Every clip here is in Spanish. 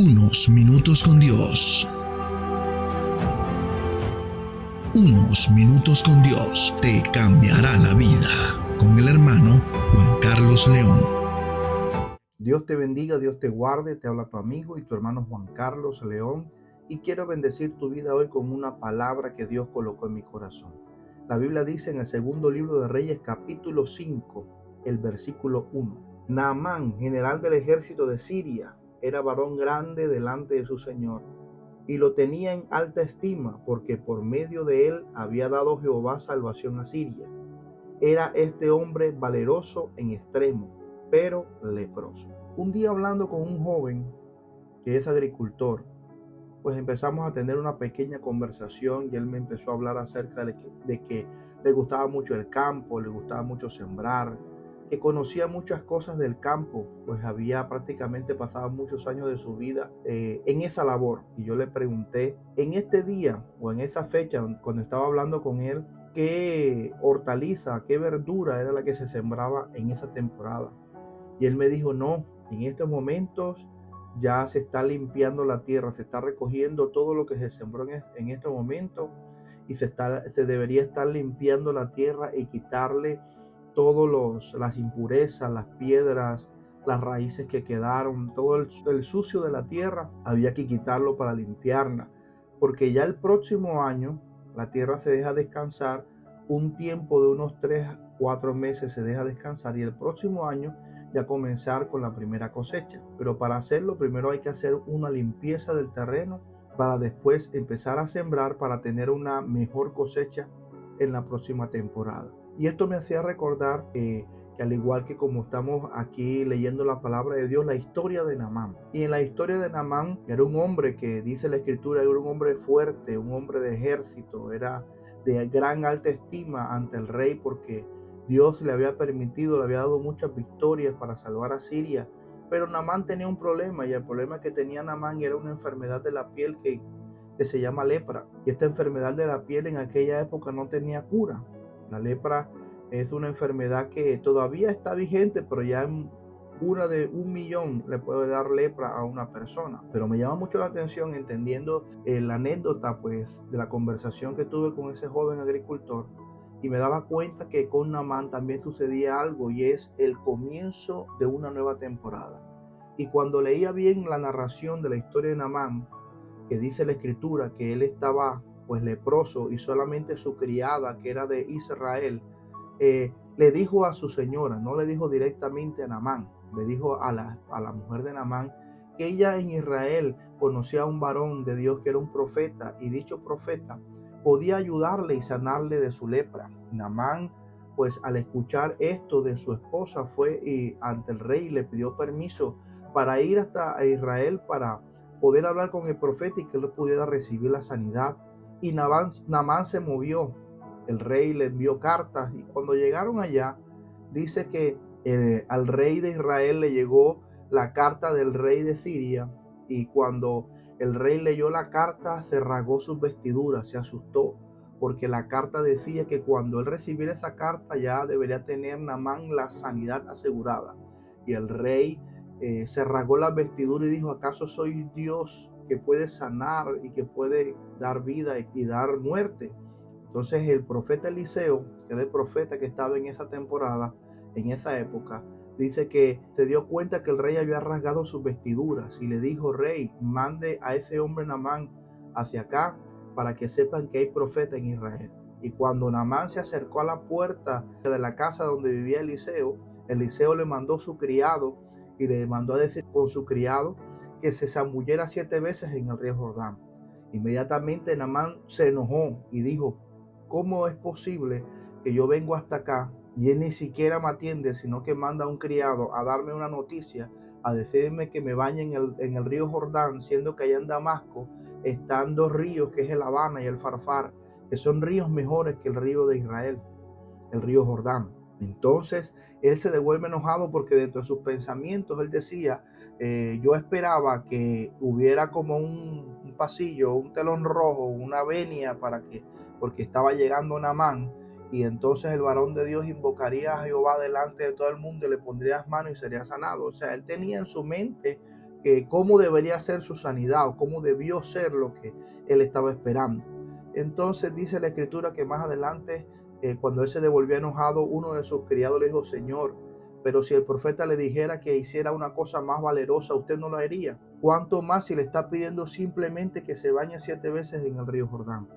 Unos minutos con Dios. Unos minutos con Dios te cambiará la vida. Con el hermano Juan Carlos León. Dios te bendiga, Dios te guarde, te habla tu amigo y tu hermano Juan Carlos León, y quiero bendecir tu vida hoy con una palabra que Dios colocó en mi corazón. La Biblia dice en el segundo libro de Reyes, capítulo 5, el versículo 1. Naamán, general del ejército de Siria, era varón grande delante de su Señor, y lo tenía en alta estima, porque por medio de él había dado Jehová salvación a Siria. Era este hombre valeroso en extremo, pero leproso. Un día, hablando con un joven que es agricultor, pues empezamos a tener una pequeña conversación y él me empezó a hablar acerca de que le gustaba mucho el campo, le gustaba mucho sembrar, que conocía muchas cosas del campo, pues había prácticamente pasado muchos años de su vida en esa labor. Y yo le pregunté en este día o en esa fecha, cuando estaba hablando con él, qué hortaliza, qué verdura era la que se sembraba en esa temporada. Y él me dijo, no, en estos momentos ya se está limpiando la tierra, se está recogiendo todo lo que se sembró en este momento, y se debería estar limpiando la tierra y quitarle todas las impurezas, las piedras, las raíces que quedaron, todo el sucio de la tierra, había que quitarlo para limpiarla, porque ya el próximo año la tierra se deja descansar, un tiempo de unos 3-4 meses se deja descansar, y el próximo año ya comenzar con la primera cosecha. Pero para hacerlo primero hay que hacer una limpieza del terreno para después empezar a sembrar para tener una mejor cosecha en la próxima temporada. Y esto me hacía recordar que al igual que como estamos aquí leyendo la palabra de Dios, la historia de Naamán. Y en la historia de Naamán era un hombre que dice la escritura, era un hombre fuerte, un hombre de ejército, era de gran alta estima ante el rey porque Dios le había permitido, le había dado muchas victorias para salvar a Siria. Pero Naamán tenía un problema, y el problema que tenía Naamán era una enfermedad de la piel que se llama lepra. Y esta enfermedad de la piel en aquella época no tenía cura. La lepra es una enfermedad que todavía está vigente, pero ya una de 1.000.000 le puede dar lepra a una persona. Pero me llama mucho la atención, entendiendo la anécdota pues de la conversación que tuve con ese joven agricultor, y me daba cuenta que con Naamán también sucedía algo, y es el comienzo de una nueva temporada. Y cuando leía bien la narración de la historia de Naamán, que dice la escritura que él estaba pues leproso, y solamente su criada, que era de Israel, le dijo a su señora, no le dijo directamente a Naamán, le dijo a la mujer de Naamán que ella en Israel conocía a un varón de Dios que era un profeta, y dicho profeta podía ayudarle y sanarle de su lepra. Naamán, pues al escuchar esto de su esposa, fue y ante el rey le pidió permiso para ir hasta Israel para poder hablar con el profeta y que él pudiera recibir la sanidad. Y Naamán se movió. El rey le envió cartas, y cuando llegaron allá, dice que al rey de Israel le llegó la carta del rey de Siria, y cuando el rey leyó la carta se rasgó sus vestiduras, se asustó, porque la carta decía que cuando él recibiera esa carta ya debería tener Naamán la sanidad asegurada. Y el rey se rasgó las vestiduras y dijo, ¿acaso soy Dios que puede sanar y que puede dar vida y dar muerte? Entonces el profeta Eliseo, que era el profeta que estaba en esa temporada, en esa época, dice que se dio cuenta que el rey había rasgado sus vestiduras, y le dijo, rey, mande a ese hombre Naamán hacia acá para que sepan que hay profeta en Israel. Y cuando Naamán se acercó a la puerta de la casa donde vivía Eliseo le mandó su criado, y le mandó a decir con su criado que se zambullera 7 veces en el río Jordán. Inmediatamente Naamán se enojó y dijo, ¿cómo es posible que yo vengo hasta acá y él ni siquiera me atiende, sino que manda a un criado a darme una noticia, a decirme que me bañe en el río Jordán, siendo que allá en Damasco están 2 ríos, que es el Habana y el Farfar, que son ríos mejores que el río de Israel, el río Jordán? Entonces él se devuelve enojado, porque dentro de sus pensamientos él decía, yo esperaba que hubiera como un pasillo, un telón rojo, una venia porque estaba llegando Naamán, y entonces el varón de Dios invocaría a Jehová delante de todo el mundo y le pondría las manos y sería sanado. O sea, él tenía en su mente que cómo debería ser su sanidad o cómo debió ser lo que él estaba esperando. Entonces dice la escritura que más adelante, cuando él se devolvió enojado, uno de sus criados le dijo: Señor, pero si el profeta le dijera que hiciera una cosa más valerosa, usted no lo haría. ¿Cuánto más si le está pidiendo simplemente que se bañe 7 veces en el río Jordán?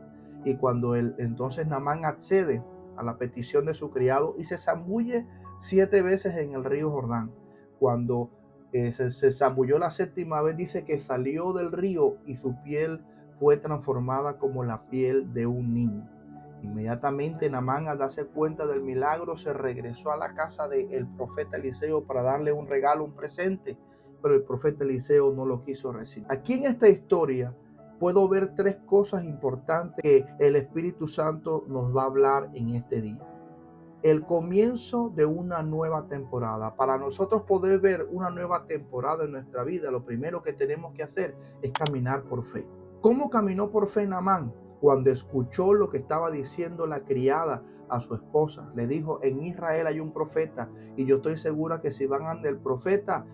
Y cuando entonces Naamán accede a la petición de su criado y se zambulle 7 veces en el río Jordán. Cuando se zambulló la séptima vez, dice que salió del río y su piel fue transformada como la piel de un niño. Inmediatamente Naamán, al darse cuenta del milagro, se regresó a la casa del profeta Eliseo para darle un regalo, un presente, pero el profeta Eliseo no lo quiso recibir. Aquí en esta historia puedo ver 3 cosas importantes que el Espíritu Santo nos va a hablar en este día. El comienzo de una nueva temporada. Para nosotros poder ver una nueva temporada en nuestra vida, lo primero que tenemos que hacer es caminar por fe. ¿Cómo caminó por fe Naamán? Cuando escuchó lo que estaba diciendo la criada a su esposa, le dijo: en Israel hay un profeta y yo estoy segura que si van ante el profeta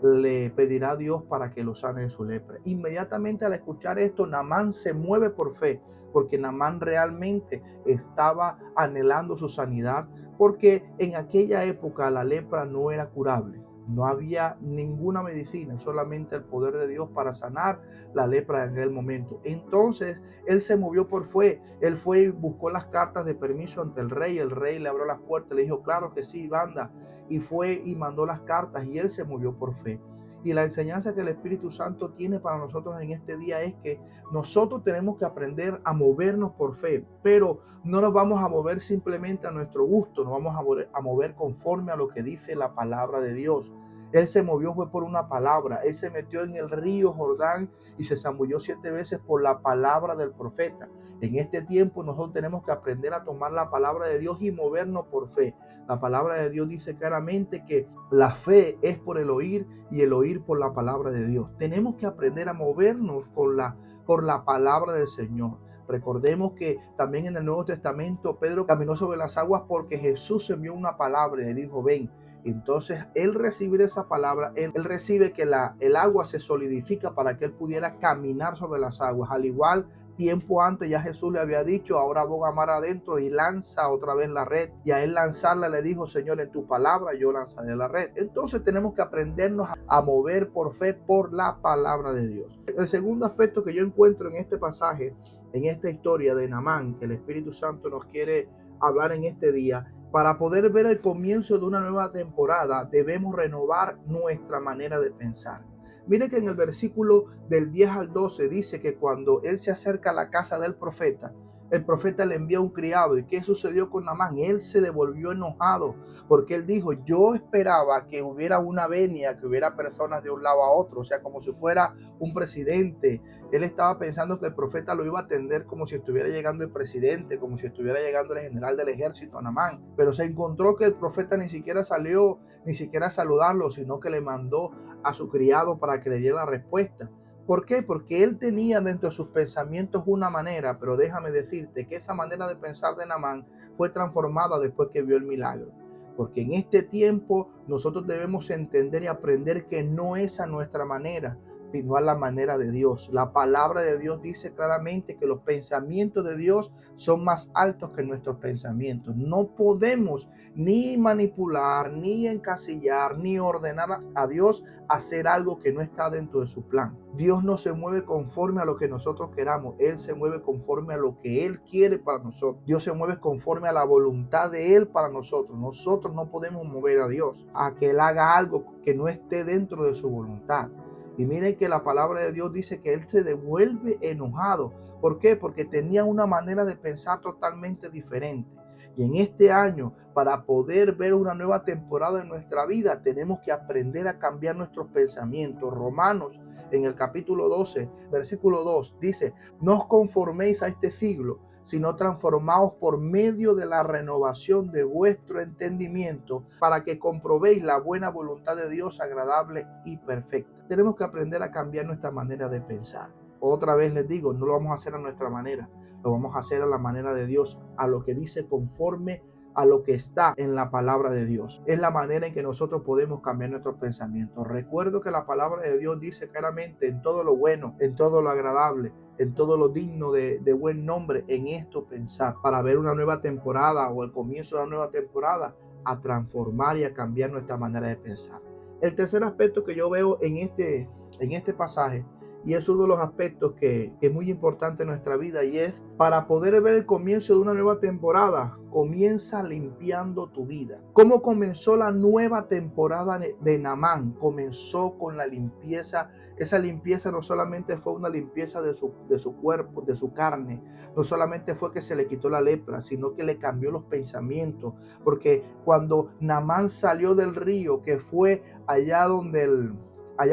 le pedirá a Dios para que lo sane de su lepra. Inmediatamente al escuchar esto, Naamán se mueve por fe, porque Naamán realmente estaba anhelando su sanidad, porque en aquella época la lepra no era curable. No había ninguna medicina, solamente el poder de Dios para sanar la lepra en aquel momento. Entonces él se movió por fe. Él fue y buscó las cartas de permiso ante el rey. El rey le abrió las puertas, le dijo: claro que sí, banda. Y fue y mandó las cartas y él se movió por fe. Y la enseñanza que el Espíritu Santo tiene para nosotros en este día es que nosotros tenemos que aprender a movernos por fe, pero no nos vamos a mover simplemente a nuestro gusto, nos vamos a mover conforme a lo que dice la palabra de Dios. Él se movió fue por una palabra. Él se metió en el río Jordán y se zambulló 7 veces por la palabra del profeta. En este tiempo nosotros tenemos que aprender a tomar la palabra de Dios y movernos por fe. La palabra de Dios dice claramente que la fe es por el oír y el oír por la palabra de Dios. Tenemos que aprender a movernos por la palabra del Señor. Recordemos que también en el Nuevo Testamento Pedro caminó sobre las aguas porque Jesús envió una palabra y le dijo: ven. Entonces él recibir esa palabra, él recibe que el agua se solidifica para que él pudiera caminar sobre las aguas. Al igual, tiempo antes ya Jesús le había dicho: ahora boga mar adentro y lanza otra vez la red. Y a él lanzarla le dijo: Señor, en tu palabra yo lanzaré la red. Entonces tenemos que aprendernos a mover por fe por la palabra de Dios. El segundo aspecto que yo encuentro en este pasaje, en esta historia de Naamán, que el Espíritu Santo nos quiere hablar en este día: para poder ver el comienzo de una nueva temporada, debemos renovar nuestra manera de pensar. Mire que en el versículo del 10 al 12 dice que cuando él se acerca a la casa del profeta, el profeta le envía un criado. ¿Y qué sucedió con Naamán? Él se devolvió enojado porque él dijo: yo esperaba que hubiera una venia, que hubiera personas de un lado a otro, o sea, como si fuera un presidente. Él estaba pensando que el profeta lo iba a atender como si estuviera llegando el presidente, como si estuviera llegando el general del ejército, Naamán. Pero se encontró que el profeta ni siquiera salió, ni siquiera a saludarlo, sino que le mandó a su criado para que le diera la respuesta. ¿Por qué? Porque él tenía dentro de sus pensamientos una manera, pero déjame decirte que esa manera de pensar de Naamán fue transformada después que vio el milagro. Porque en este tiempo nosotros debemos entender y aprender que no es a nuestra manera, sino a la manera de Dios. La palabra de Dios dice claramente que los pensamientos de Dios son más altos que nuestros pensamientos. No podemos ni manipular, ni encasillar, ni ordenar a Dios a hacer algo que no está dentro de su plan. Dios no se mueve conforme a lo que nosotros queramos. Él se mueve conforme a lo que Él quiere para nosotros. Dios se mueve conforme a la voluntad de Él para nosotros. Nosotros no podemos mover a Dios a que Él haga algo que no esté dentro de su voluntad. Y miren que la palabra de Dios dice que él se devuelve enojado. ¿Por qué? Porque tenía una manera de pensar totalmente diferente. Y en este año, para poder ver una nueva temporada en nuestra vida, tenemos que aprender a cambiar nuestros pensamientos. Romanos, en el capítulo 12, versículo 2, dice: no os conforméis a este siglo, sino transformaos por medio de la renovación de vuestro entendimiento, para que comprobéis la buena voluntad de Dios, agradable y perfecta. Tenemos que aprender a cambiar nuestra manera de pensar. Otra vez les digo, no lo vamos a hacer a nuestra manera, lo vamos a hacer a la manera de Dios, a lo que dice conforme a lo que está en la palabra de Dios. Es la manera en que nosotros podemos cambiar nuestros pensamientos. Recuerdo que la palabra de Dios dice claramente: en todo lo bueno, en todo lo agradable, en todo lo digno de buen nombre, en esto pensar, para ver una nueva temporada o el comienzo de una nueva temporada, a transformar y a cambiar nuestra manera de pensar. El tercer aspecto que yo veo en este pasaje, y es uno de los aspectos que es muy importante en nuestra vida, y es: para poder ver el comienzo de una nueva temporada, comienza limpiando tu vida. ¿Cómo comenzó la nueva temporada de Naamán? Comenzó con la limpieza. Esa limpieza no solamente fue una limpieza de su cuerpo, de su carne, no solamente fue que se le quitó la lepra, sino que le cambió los pensamientos, porque cuando Naamán salió del río, que fue allá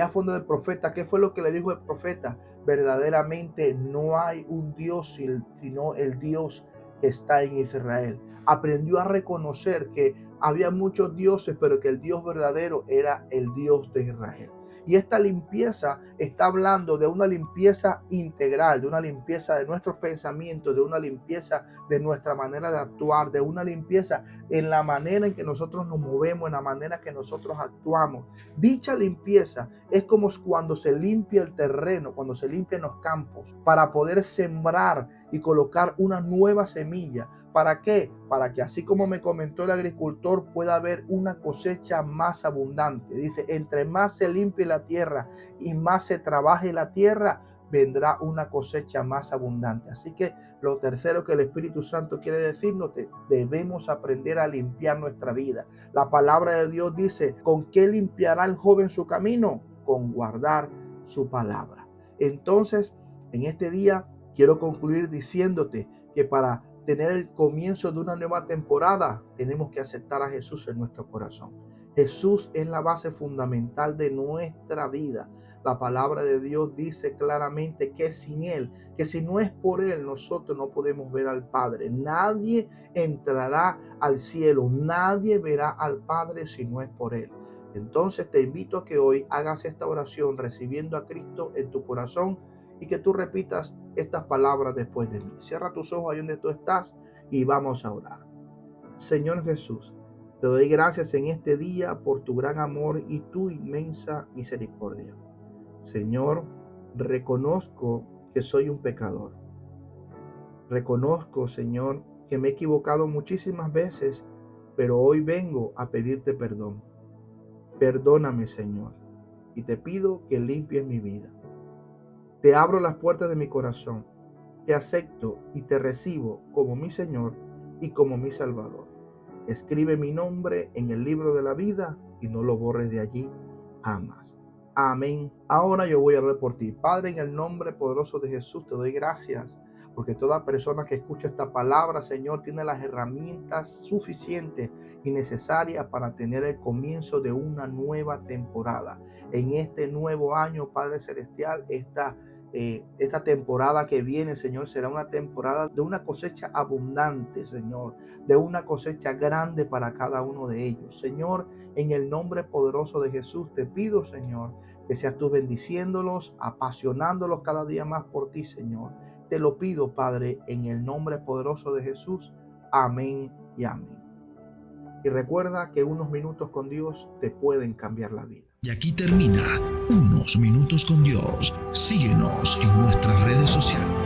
fue donde el profeta, ¿qué fue lo que le dijo el profeta? Verdaderamente no hay un Dios sino el Dios que está en Israel. Aprendió a reconocer que había muchos dioses, pero que el Dios verdadero era el Dios de Israel. Y esta limpieza está hablando de una limpieza integral, de una limpieza de nuestros pensamientos, de una limpieza de nuestra manera de actuar, de una limpieza en la manera en que nosotros nos movemos, en la manera que nosotros actuamos. Dicha limpieza es como cuando se limpia el terreno, cuando se limpian los campos, para poder sembrar y colocar una nueva semilla. ¿Para qué? Para que, así como me comentó el agricultor, pueda haber una cosecha más abundante. Dice: entre más se limpie la tierra y más se trabaje la tierra, vendrá una cosecha más abundante. Así que lo tercero que el Espíritu Santo quiere decirnos, debemos aprender a limpiar nuestra vida. La palabra de Dios dice: ¿con qué limpiará el joven su camino? Con guardar su palabra. Entonces, en este día quiero concluir diciéndote que para tener el comienzo de una nueva temporada, tenemos que aceptar a Jesús en nuestro corazón. Jesús es la base fundamental de nuestra vida. La palabra de Dios dice claramente que sin Él, que si no es por Él, nosotros no podemos ver al Padre. Nadie entrará al cielo, nadie verá al Padre si no es por Él. Entonces te invito a que hoy hagas esta oración recibiendo a Cristo en tu corazón, y que tú repitas estas palabras después de mí. Cierra tus ojos ahí donde tú estás y vamos a orar. Señor Jesús, te doy gracias en este día por tu gran amor y tu inmensa misericordia. Señor, reconozco que soy un pecador. Reconozco, Señor, que me he equivocado muchísimas veces, pero hoy vengo a pedirte perdón. Perdóname, Señor, y te pido que limpies mi vida. Te abro las puertas de mi corazón, te acepto y te recibo como mi Señor y como mi Salvador. Escribe mi nombre en el libro de la vida y no lo borres de allí jamás. Amén. Ahora yo voy a orar por ti. Padre, en el nombre poderoso de Jesús, te doy gracias, porque toda persona que escucha esta palabra, Señor, tiene las herramientas suficientes y necesarias para tener el comienzo de una nueva temporada. En este nuevo año, Padre Celestial, esta temporada que viene, Señor, será una temporada de una cosecha abundante, Señor, de una cosecha grande para cada uno de ellos. Señor, en el nombre poderoso de Jesús, te pido, Señor, que seas tú bendiciéndolos, apasionándolos cada día más por ti, Señor. Te lo pido, Padre, en el nombre poderoso de Jesús. Amén y amén. Y recuerda que unos minutos con Dios te pueden cambiar la vida. Y aquí termina Unos Minutos con Dios. Síguenos en nuestras redes sociales.